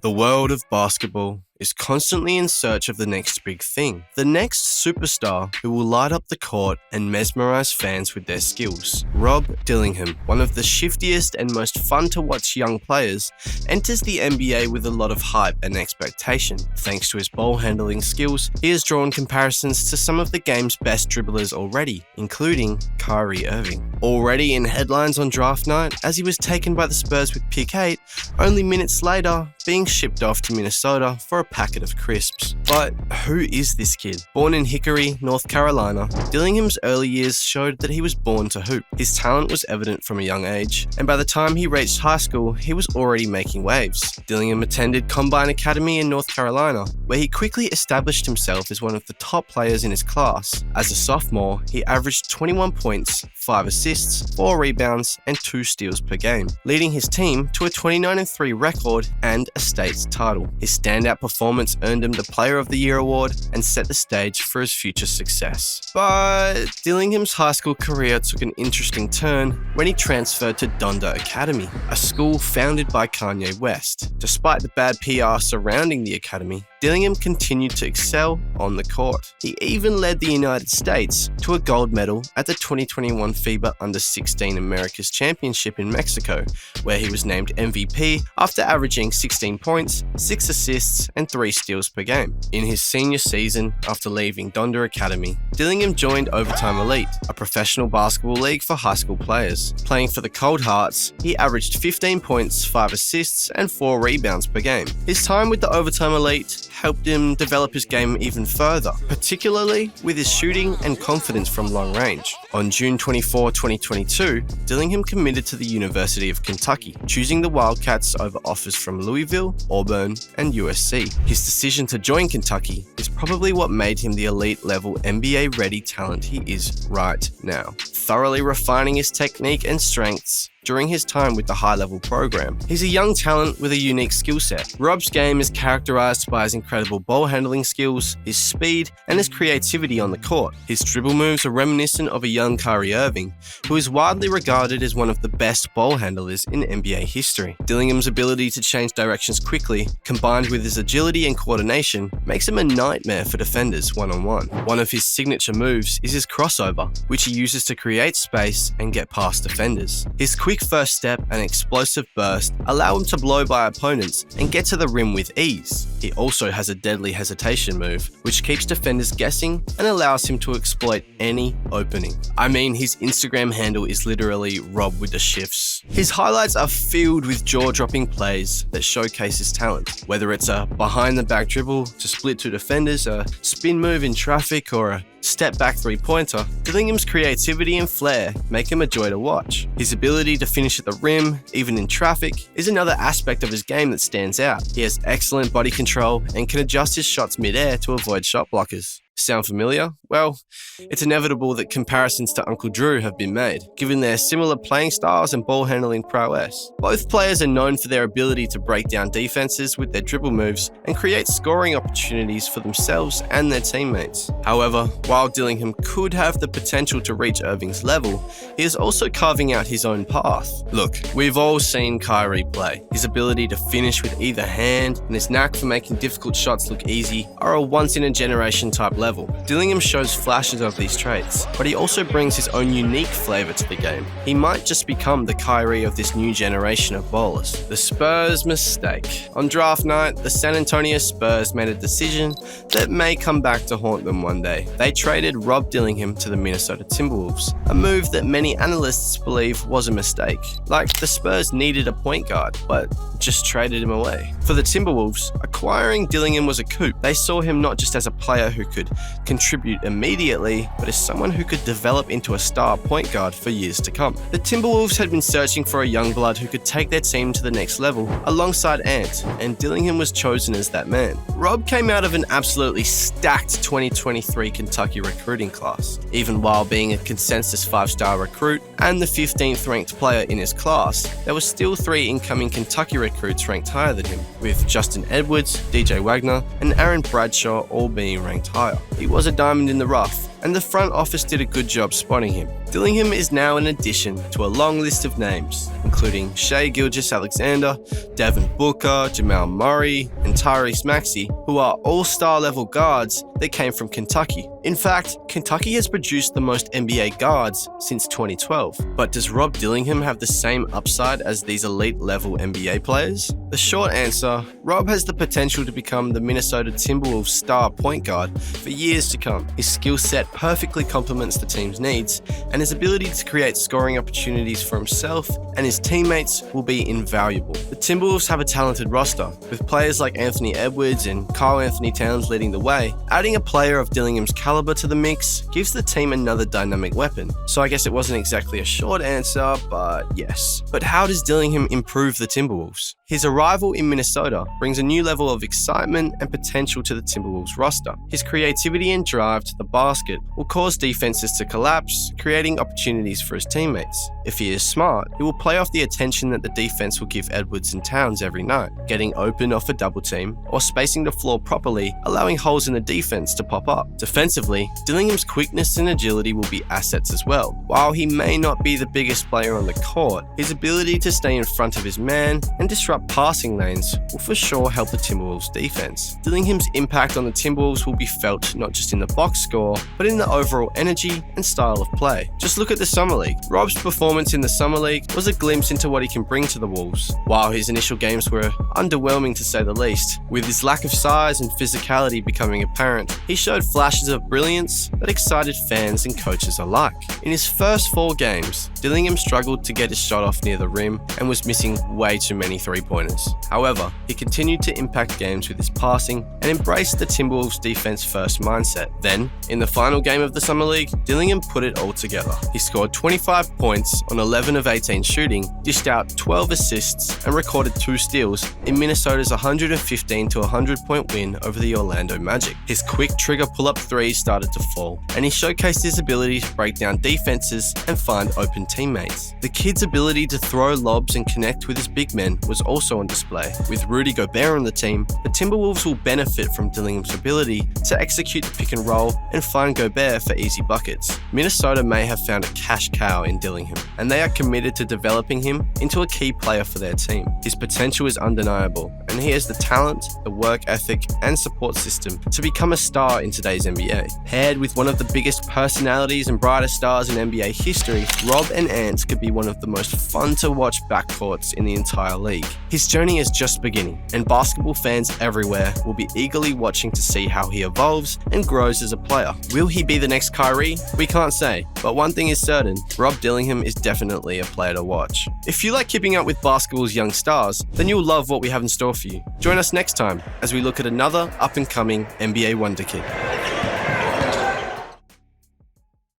The world of basketball is constantly in search of the next big thing, the next superstar who will light up the court and mesmerize fans with their skills. Rob Dillingham, one of the shiftiest and most fun to watch young players, enters the NBA with a lot of hype and expectation. Thanks to his ball handling skills, he has drawn comparisons to some of the game's best dribblers already, including Kyrie Irving. Already in headlines on draft night, as he was taken by the Spurs with pick 8, only minutes later being shipped off to Minnesota for a packet of crisps. But who is this kid? Born in Hickory, North Carolina, Dillingham's early years showed that he was born to hoop. His talent was evident from a young age, and by the time he reached high school, he was already making waves. Dillingham attended Combine Academy in North Carolina, where he quickly established himself as one of the top players in his class. As a sophomore, he averaged 21 points, 5 assists, 4 rebounds, and 2 steals per game, leading his team to a 29-3 record and a state's title. His standout performance earned him the Player of the Year award and set the stage for his future success. But Dillingham's high school career took an interesting turn when he transferred to Donda Academy, a school founded by Kanye West. Despite the bad PR surrounding the academy, Dillingham continued to excel on the court. He even led the United States to a gold medal at the 2021 FIBA Under-16 Americas Championship in Mexico, where he was named MVP after averaging 16 points, 6 assists, and 3 steals per game. In his senior season, after leaving Donda Academy, Dillingham joined Overtime Elite, a professional basketball league for high school players. Playing for the Cold Hearts, he averaged 15 points, 5 assists, and 4 rebounds per game. His time with the Overtime Elite helped him develop his game even further, particularly with his shooting and confidence from long range. On June 24, 2022, Dillingham committed to the University of Kentucky, choosing the Wildcats over offers from Louisville, Auburn, and USC. His decision to join Kentucky is probably what made him the elite-level NBA-ready talent he is right now, thoroughly refining his technique and strengths during his time with the high-level program. He's a young talent with a unique skill set. Rob's game is characterized by his incredible ball handling skills, his speed, and his creativity on the court. His dribble moves are reminiscent of a young Kyrie Irving, who is widely regarded as one of the best ball handlers in NBA history. Dillingham's ability to change directions quickly, combined with his agility and coordination, makes him a nightmare for defenders one-on-one. One of his signature moves is his crossover, which he uses to create space and get past defenders. His quick first step and explosive burst allow him to blow by opponents and get to the rim with ease. He also has a deadly hesitation move, which keeps defenders guessing and allows him to exploit any opening. I mean, his Instagram handle is literally Rob with the shifts. His highlights are filled with jaw-dropping plays that showcase his talent, whether it's a behind-the-back dribble to split 2 defenders, a spin move in traffic, or a step-back three-pointer. Dillingham's creativity and flair make him a joy to watch. His ability to finish at the rim, even in traffic, is another aspect of his game that stands out. He has excellent body control and can adjust his shots mid-air to avoid shot blockers. Sound familiar? Well, it's inevitable that comparisons to Uncle Drew have been made, given their similar playing styles and ball handling prowess. Both players are known for their ability to break down defenses with their dribble moves and create scoring opportunities for themselves and their teammates. However, while Dillingham could have the potential to reach Irving's level, he is also carving out his own path. Look, we've all seen Kyrie play. His ability to finish with either hand and his knack for making difficult shots look easy are a once-in-a-generation type level. Dillingham shows flashes of these traits, but he also brings his own unique flavor to the game. He might just become the Kyrie of this new generation of bowlers. The Spurs' mistake. On draft night, the San Antonio Spurs made a decision that may come back to haunt them one day. They traded Rob Dillingham to the Minnesota Timberwolves, a move that many analysts believe was a mistake. Like, the Spurs needed a point guard, but just traded him away. For the Timberwolves, acquiring Dillingham was a coup. They saw him not just as a player who could contribute immediately, but as someone who could develop into a star point guard for years to come. The Timberwolves had been searching for a young blood who could take their team to the next level alongside Ant, and Dillingham was chosen as that man. Rob came out of an absolutely stacked 2023 Kentucky recruiting class. Even while being a consensus 5-star recruit and the 15th ranked player in his class, there were still 3 incoming Kentucky recruits ranked higher than him, with Justin Edwards, DJ Wagner, and Aaron Bradshaw all being ranked higher. He was a diamond in the rough, and the front office did a good job spotting him. Dillingham is now an addition to a long list of names, including Shai Gilgeous-Alexander, Devin Booker, Jamal Murray, and Tyrese Maxey, who are all-star level guards that came from Kentucky. In fact, Kentucky has produced the most NBA guards since 2012. But does Rob Dillingham have the same upside as these elite-level NBA players? The short answer, Rob has the potential to become the Minnesota Timberwolves star point guard for years to come. His skill set perfectly complements the team's needs, and his ability to create scoring opportunities for himself and his teammates will be invaluable. The Timberwolves have a talented roster, with players like Anthony Edwards and Karl Anthony Towns leading the way. Adding a player of Dillingham's caliber to the mix gives the team another dynamic weapon. So I guess it wasn't exactly a short answer, but yes. But how does Dillingham improve the Timberwolves? His arrival in Minnesota brings a new level of excitement and potential to the Timberwolves roster. His creativity and drive to the basket will cause defenses to collapse, creating opportunities for his teammates. If he is smart, he will play off the attention that the defense will give Edwards and Towns every night, getting open off a double team or spacing the floor properly, allowing holes in the defense to pop up. Defensively, Dillingham's quickness and agility will be assets as well. While he may not be the biggest player on the court, his ability to stay in front of his man and disrupt passing lanes will for sure help the Timberwolves defense. Dillingham's impact on the Timberwolves will be felt not just in the box score, but in the overall energy and style of play. Just look at the Summer League. Rob's performance in the Summer League was a glimpse into what he can bring to the Wolves. While his initial games were underwhelming to say the least, with his lack of size and physicality becoming apparent, he showed flashes of brilliance that excited fans and coaches alike. In his first 4 games, Dillingham struggled to get his shot off near the rim and was missing way too many three-pointers. However, he continued to impact games with his passing and embraced the Timberwolves' defense-first mindset. Then, in the final game of the Summer League, Dillingham put it all together. He scored 25 points on 11 of 18 shooting, dished out 12 assists, and recorded 2 steals in Minnesota's 115 to 100 point win over the Orlando Magic. His quick trigger pull-up threes started to fall, and he showcased his ability to break down defenses and find open teammates. The kid's ability to throw lobs and connect with his big men was also on display. With Rudy Gobert on the team, the Timberwolves will benefit from Dillingham's ability to execute the pick and roll and find Gobert for easy buckets. Minnesota may have found a cash cow in Dillingham, and they are committed to developing him into a key player for their team. His potential is undeniable, and he has the talent, the work ethic, and support system to become a star in today's NBA. Paired with one of the biggest personalities and brightest stars in NBA history, Rob and Ant could be one of the most fun to watch backcourts in the entire league. His journey is just beginning, and basketball fans everywhere will be eagerly watching to see how he evolves and grows as a player. Will he be the next Kyrie? We can't say, but one thing is certain, Rob Dillingham is definitely a player to watch. If you like keeping up with basketball's young stars, then you'll love what we have in store for you. Join us next time as we look at another up-and-coming NBA wonder kid.